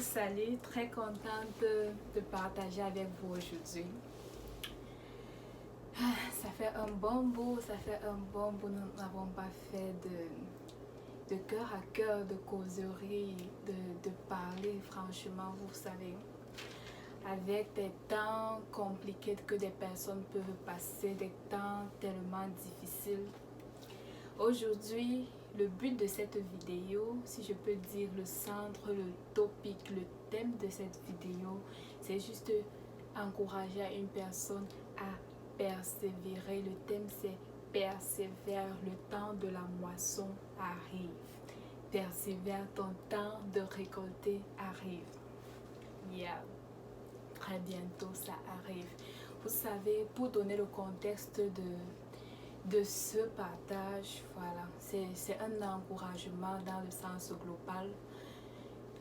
Salut, très contente de partager avec vous aujourd'hui. Ça fait un bon bout, nous n'avons pas fait de cœur à cœur, de causerie, de parler franchement, vous savez. Avec des temps compliqués que des personnes peuvent passer, des temps tellement difficiles. Aujourd'hui, le but de cette vidéo, si je peux dire le centre, le topic, le thème de cette vidéo, c'est juste encourager une personne à persévérer. Le thème c'est persévère, le temps de la moisson arrive. Persévère, ton temps de récolter arrive. Yeah, très bientôt ça arrive. Vous savez, pour donner le contexte de ce partage, voilà, c'est un encouragement dans le sens global.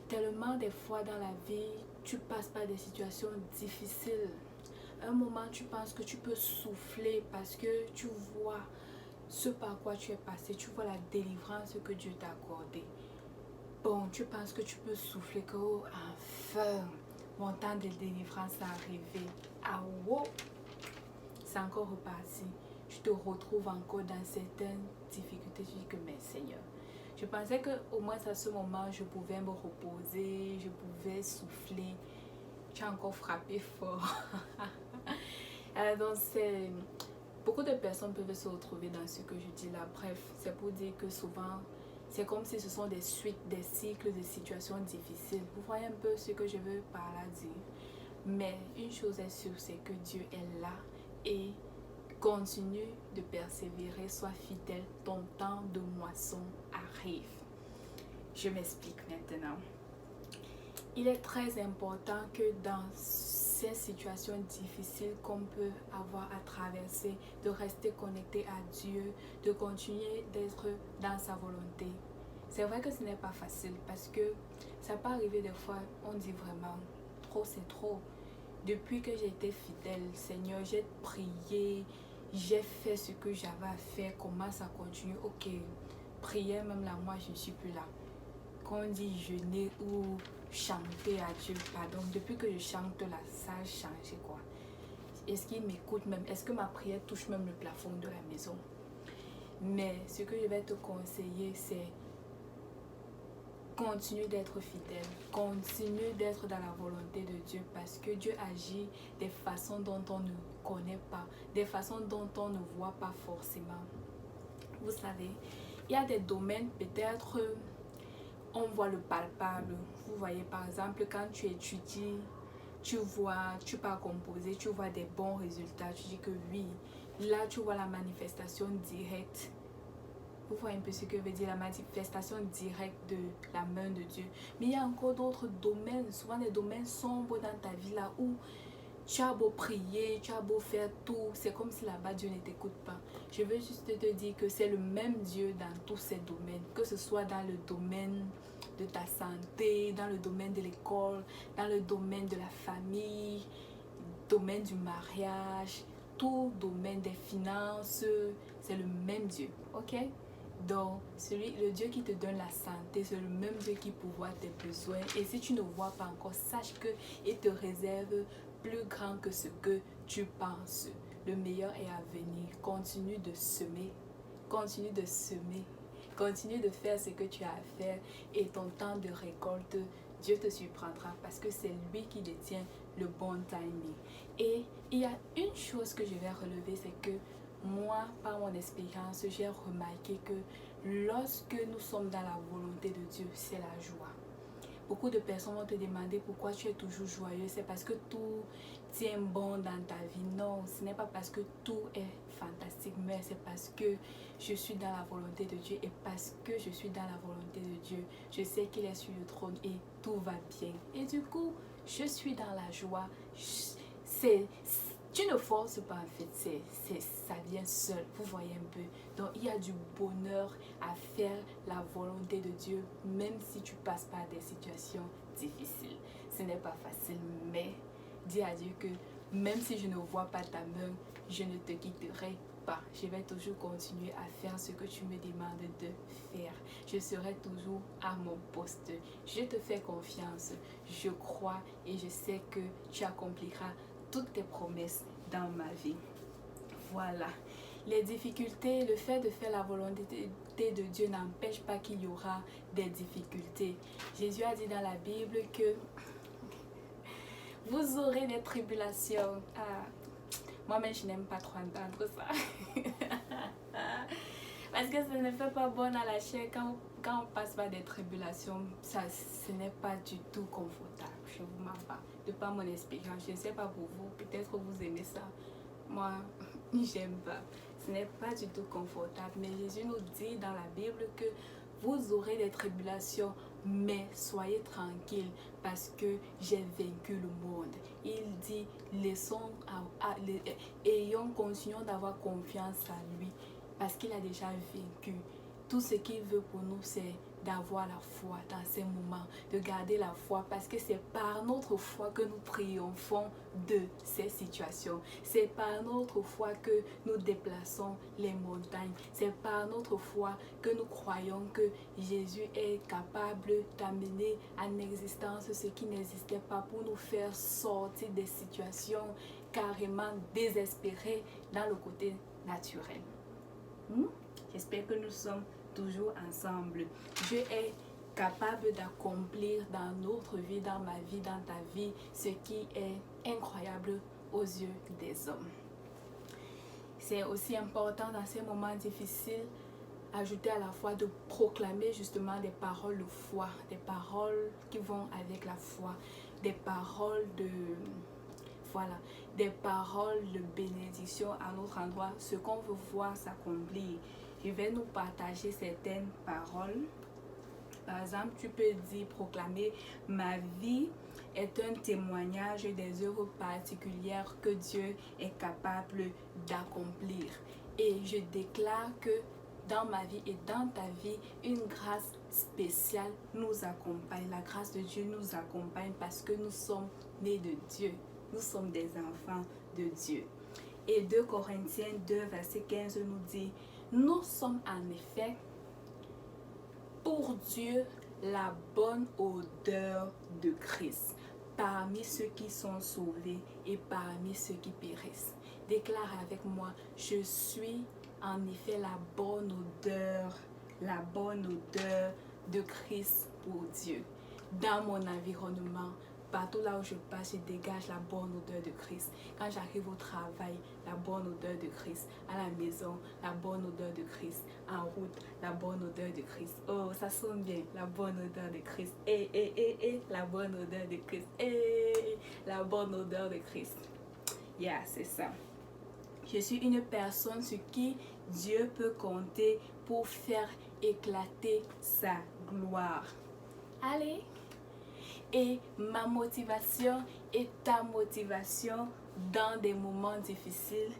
Tellement des fois dans la vie, tu passes par des situations difficiles. Un moment, tu penses que tu peux souffler parce que tu vois ce par quoi tu es passé, tu vois la délivrance que Dieu t'a accordée. Bon, tu penses que tu peux souffler, que oh, enfin, mon temps de délivrance est arrivé. Ah wow, c'est encore reparti. Tu te retrouves encore dans certaines difficultés. Tu dis que mais Seigneur, je pensais qu'au moins à ce moment je pouvais me reposer, je pouvais souffler. Tu as encore frappé fort. Donc c'est beaucoup de personnes peuvent se retrouver dans ce que je dis là. Bref, c'est pour dire que souvent c'est comme si ce sont des suites, des cycles de situations difficiles. Vous voyez un peu ce que je veux par là dire. Mais une chose est sûre, c'est que Dieu est là et continue de persévérer, sois fidèle, ton temps de moisson arrive. Je m'explique maintenant. Il est très important que dans ces situations difficiles qu'on peut avoir à traverser, de rester connecté à Dieu, de continuer d'être dans sa volonté. C'est vrai que ce n'est pas facile parce que ça peut arriver des fois, on dit vraiment, trop c'est trop. Depuis que j'ai été fidèle, Seigneur, j'ai prié, j'ai fait ce que j'avais à faire, comment ça continue. Ok, prière même là, moi je ne suis plus là. Quand on dit jeûner ou chanter à Dieu, pardon, depuis que je chante là, ça a changé quoi. Est-ce qu'il m'écoute même? Est-ce que ma prière touche même le plafond de la maison? Mais ce que je vais te conseiller, c'est continue d'être fidèle, continue d'être dans la volonté de Dieu parce que Dieu agit des façons dont on ne connaît pas, des façons dont on ne voit pas forcément. Vous savez, il y a des domaines peut-être on voit le palpable. Vous voyez par exemple quand tu étudies, tu vois, tu pars composer, tu vois des bons résultats, tu dis que oui, là tu vois la manifestation directe. Vous voyez un peu ce que veut dire la manifestation directe de la main de Dieu. Mais il y a encore d'autres domaines, souvent des domaines sombres dans ta vie là où tu as beau prier, tu as beau faire tout, c'est comme si là-bas Dieu ne t'écoute pas. Je veux juste te dire que c'est le même Dieu dans tous ces domaines, que ce soit dans le domaine de ta santé, dans le domaine de l'école, dans le domaine de la famille, domaine du mariage, tout domaine des finances, c'est le même Dieu, ok? Donc, le Dieu qui te donne la santé, c'est le même Dieu qui pourvoit tes besoins. Et si tu ne vois pas encore, sache qu'il te réserve plus grand que ce que tu penses. Le meilleur est à venir. Continue de semer. Continue de semer. Continue de faire ce que tu as à faire. Et ton temps de récolte, Dieu te surprendra parce que c'est lui qui détient le bon timing. Et il y a une chose que je vais relever, c'est que moi, par mon expérience, j'ai remarqué que lorsque nous sommes dans la volonté de Dieu, c'est la joie. Beaucoup de personnes vont te demander pourquoi tu es toujours joyeux. C'est parce que tout tient bon dans ta vie. Non, ce n'est pas parce que tout est fantastique, mais c'est parce que je suis dans la volonté de Dieu. Et parce que je suis dans la volonté de Dieu, je sais qu'il est sur le trône et tout va bien. Et du coup, je suis dans la joie. Tu ne forces pas en fait, ça vient seul, vous voyez un peu. Donc il y a du bonheur à faire la volonté de Dieu, même si tu passes par des situations difficiles. Ce n'est pas facile, mais dis à Dieu que même si je ne vois pas ta main, je ne te quitterai pas. Je vais toujours continuer à faire ce que tu me demandes de faire. Je serai toujours à mon poste. Je te fais confiance. Je crois et je sais que tu accompliras toutes tes promesses dans ma vie. Voilà. Les difficultés, le fait de faire la volonté de Dieu n'empêche pas qu'il y aura des difficultés. Jésus a dit dans la Bible que vous aurez des tribulations. Ah, moi-même, je n'aime pas trop entendre ça. Parce que ce ne fait pas bon à la chair. Quand on passe par des tribulations, ce n'est pas du tout confortable. Je vous mens pas. De par mon expérience, je ne sais pas pour vous. Peut-être que vous aimez ça. Moi, j'aime pas. Ce n'est pas du tout confortable. Mais Jésus nous dit dans la Bible que vous aurez des tribulations, mais soyez tranquilles parce que j'ai vaincu le monde. Il dit, continuons d'avoir confiance à lui parce qu'il a déjà vaincu. Tout ce qu'il veut pour nous, c'est d'avoir la foi dans ces moments, de garder la foi parce que c'est par notre foi que nous triomphons de ces situations. C'est par notre foi que nous déplaçons les montagnes. C'est par notre foi que nous croyons que Jésus est capable d'amener en existence ce qui n'existait pas pour nous faire sortir des situations carrément désespérées dans le côté naturel. J'espère que nous sommes toujours ensemble. Dieu est capable d'accomplir dans notre vie, dans ma vie, dans ta vie, ce qui est incroyable aux yeux des hommes. C'est aussi important dans ces moments difficiles, ajouter à la foi de proclamer justement des paroles de foi, des paroles qui vont avec la foi, des paroles des paroles de bénédiction à notre endroit, ce qu'on veut voir s'accomplir. Je vais nous partager certaines paroles. Par exemple, tu peux dire, proclamer, ma vie est un témoignage des œuvres particulières que Dieu est capable d'accomplir. Et je déclare que dans ma vie et dans ta vie, une grâce spéciale nous accompagne. La grâce de Dieu nous accompagne parce que nous sommes nés de Dieu. Nous sommes des enfants de Dieu. Et 2 Corinthiens 2, verset 15 nous dit, nous sommes en effet pour Dieu la bonne odeur de Christ parmi ceux qui sont sauvés et parmi ceux qui périssent. Déclare avec moi, je suis en effet la bonne odeur de Christ pour Dieu. Dans mon environnement, partout là où je passe, je dégage la bonne odeur de Christ. Quand j'arrive au travail, la bonne odeur de Christ. À la maison, la bonne odeur de Christ. En route, la bonne odeur de Christ. Oh, ça sonne bien, la bonne odeur de Christ. La bonne odeur de Christ. La bonne odeur de Christ. Yeah, c'est ça. Je suis une personne sur qui Dieu peut compter pour faire éclater sa gloire. Allez! Et ma motivation et ta motivation dans des moments difficiles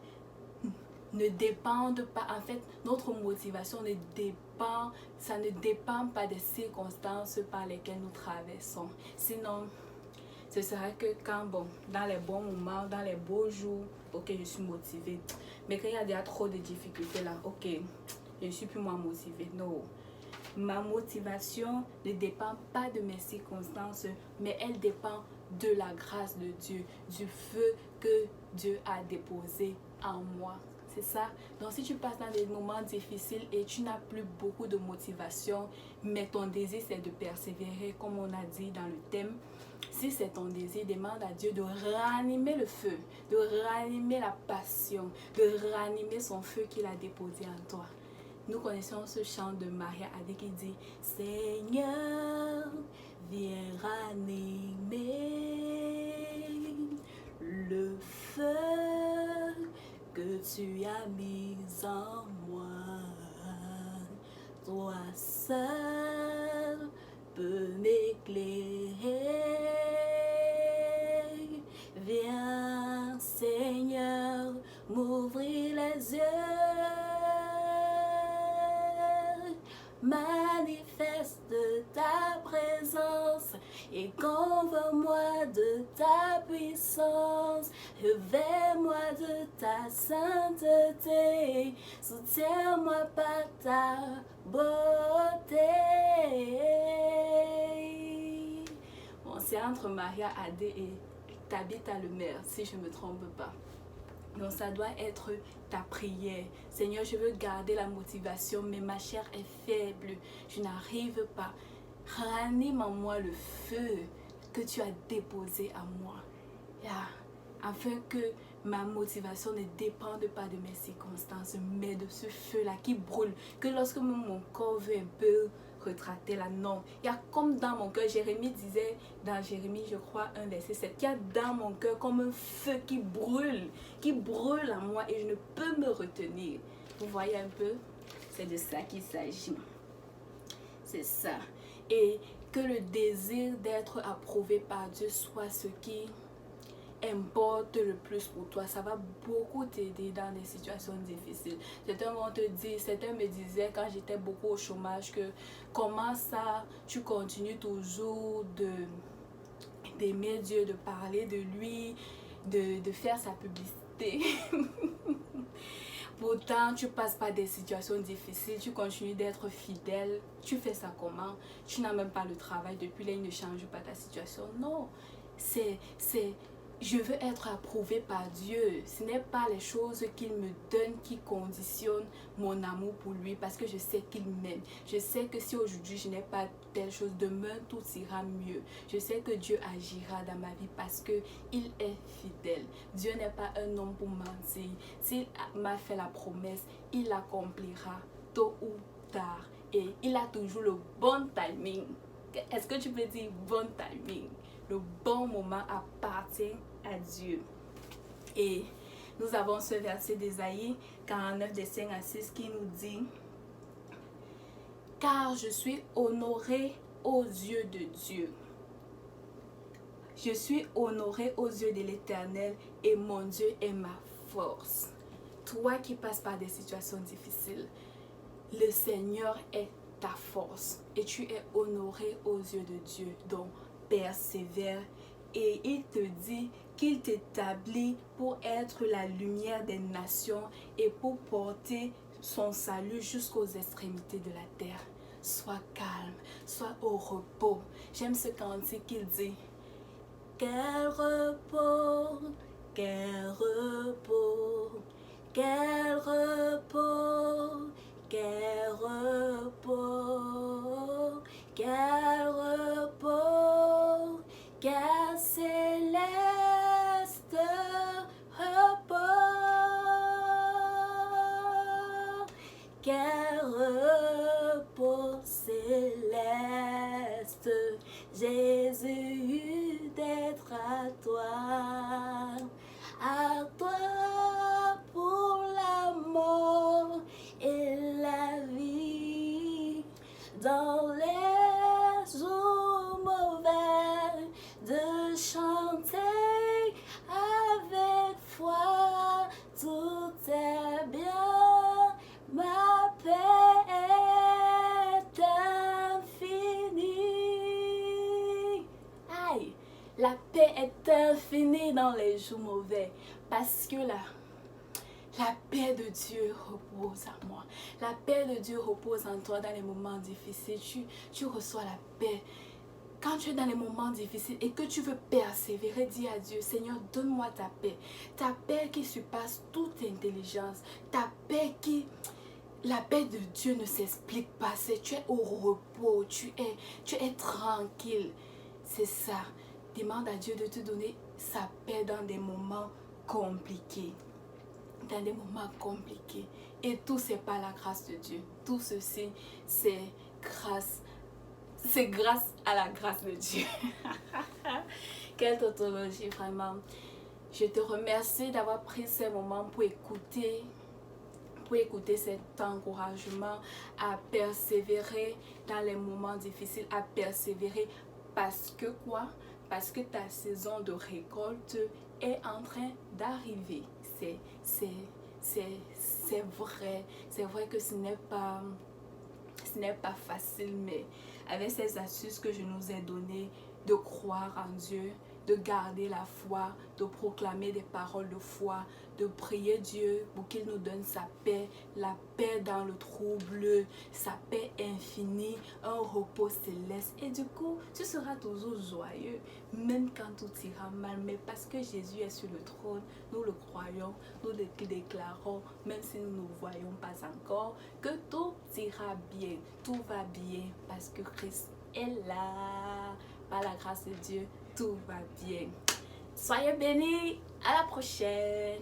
ne dépendent pas. En fait, notre motivation ne dépend pas des circonstances par lesquelles nous traversons. Sinon, ce sera que dans les bons moments, dans les beaux jours, ok, je suis motivée. Mais quand il y a déjà trop de difficultés là, ok, je ne suis plus moins motivée. Non. Ma motivation ne dépend pas de mes circonstances, mais elle dépend de la grâce de Dieu, du feu que Dieu a déposé en moi. C'est ça. Donc si tu passes dans des moments difficiles et tu n'as plus beaucoup de motivation, mais ton désir c'est de persévérer, comme on a dit dans le thème, si c'est ton désir, demande à Dieu de ranimer le feu, de ranimer la passion, de ranimer son feu qu'il a déposé en toi. Nous connaissons ce chant de Maria Adé qui dit « Seigneur, viens ranimer le feu que tu as mis en moi. Toi seul peux m'éclairer. Viens, Seigneur, m'ouvrir les yeux. Manifeste ta présence et qu'on Envoie-moi de ta puissance, revêt-moi de ta sainteté, soutiens-moi par ta beauté. Bon, c'est entre Maria Adé et Tabitha le maire, si je ne me trompe pas. Donc ça doit être ta prière. Seigneur, je veux garder la motivation, mais ma chair est faible. Je n'arrive pas. Ranime en moi le feu que tu as déposé à moi. Afin que ma motivation ne dépende pas de mes circonstances, mais de ce feu-là qui brûle. Que lorsque mon corps veut un peu retracter là, non. Il y a comme dans mon cœur, Jérémie disait dans Jérémie, je crois, 1 verset 7, il y a dans mon cœur comme un feu qui brûle en moi et je ne peux me retenir. Vous voyez un peu? C'est de ça qu'il s'agit. C'est ça. Et que le désir d'être approuvé par Dieu soit ce qui importe le plus pour toi. Ça va beaucoup t'aider dans des situations difficiles. Certains vont te dire, certains me disaient quand j'étais beaucoup au chômage que comment ça tu continues toujours d'aimer Dieu, de parler de lui, de faire sa publicité. Pourtant, tu passes par des situations difficiles, tu continues d'être fidèle. Tu fais ça comment? Tu n'as même pas le travail. Depuis là, il ne change pas ta situation. Non, je veux être approuvé par Dieu. Ce n'est pas les choses qu'il me donne qui conditionnent mon amour pour lui, parce que je sais qu'il m'aime. Je sais que si aujourd'hui je n'ai pas telle chose, demain tout ira mieux. Je sais que Dieu agira dans ma vie parce qu'il est fidèle. Dieu n'est pas un homme pour mentir. S'il m'a fait la promesse, il l'accomplira tôt ou tard. Et il a toujours le bon timing. Est-ce que tu peux dire bon timing? Le bon moment appartient à Dieu. Et nous avons ce verset d'Ésaïe 49, des 5 à 6 qui nous dit: car je suis honoré aux yeux de Dieu. Je suis honoré aux yeux de l'Éternel et mon Dieu est ma force. Toi qui passes par des situations difficiles, le Seigneur est ta force et tu es honoré aux yeux de Dieu. Donc, persévère, et il te dit qu'il t'établit pour être la lumière des nations et pour porter son salut jusqu'aux extrémités de la terre. Sois calme, sois au repos. J'aime ce cantique qu'il dit: quel repos, quel repos, quel repos, quel repos, quel repos, quel céleste repos, quel repos céleste, Jésus, d'être à toi pour la mort et la vie, dans les jours mauvais, de chanter avec foi, tout est bien, ma paix est infinie. Aïe, la paix est infinie dans les jours mauvais, parce que la paix de Dieu repose en moi. La paix de Dieu repose en toi dans les moments difficiles. Tu reçois la paix. Quand tu es dans les moments difficiles et que tu veux persévérer, dis à Dieu: Seigneur, donne-moi ta paix. Ta paix qui surpasse toute intelligence. Ta paix qui... La paix de Dieu ne s'explique pas. Tu es au repos. Tu es tranquille. C'est ça. Demande à Dieu de te donner sa paix dans des moments compliqués. Dans des moments compliqués. Et tout, c'est par la grâce de Dieu. Tout ceci, c'est grâce à la grâce de Dieu. Quelle tautologie, vraiment. Je te remercie d'avoir pris ce moment pour écouter cet encouragement à persévérer dans les moments difficiles, à persévérer parce que quoi? Parce que ta saison de récolte est en train d'arriver. C'est vrai. C'est vrai que ce n'est pas facile, mais avec ces astuces que je nous ai données, de croire en Dieu, de garder la foi, de proclamer des paroles de foi, de prier Dieu pour qu'il nous donne sa paix, la paix dans le trouble, sa paix infinie, un repos céleste. Et du coup, tu seras toujours joyeux, même quand tout ira mal. Mais parce que Jésus est sur le trône, nous le croyons, nous le déclarons, même si nous ne voyons pas encore, que tout ira bien, tout va bien, parce que Christ est là. Par la grâce de Dieu, tout va bien. Soyez bénis, à la prochaine.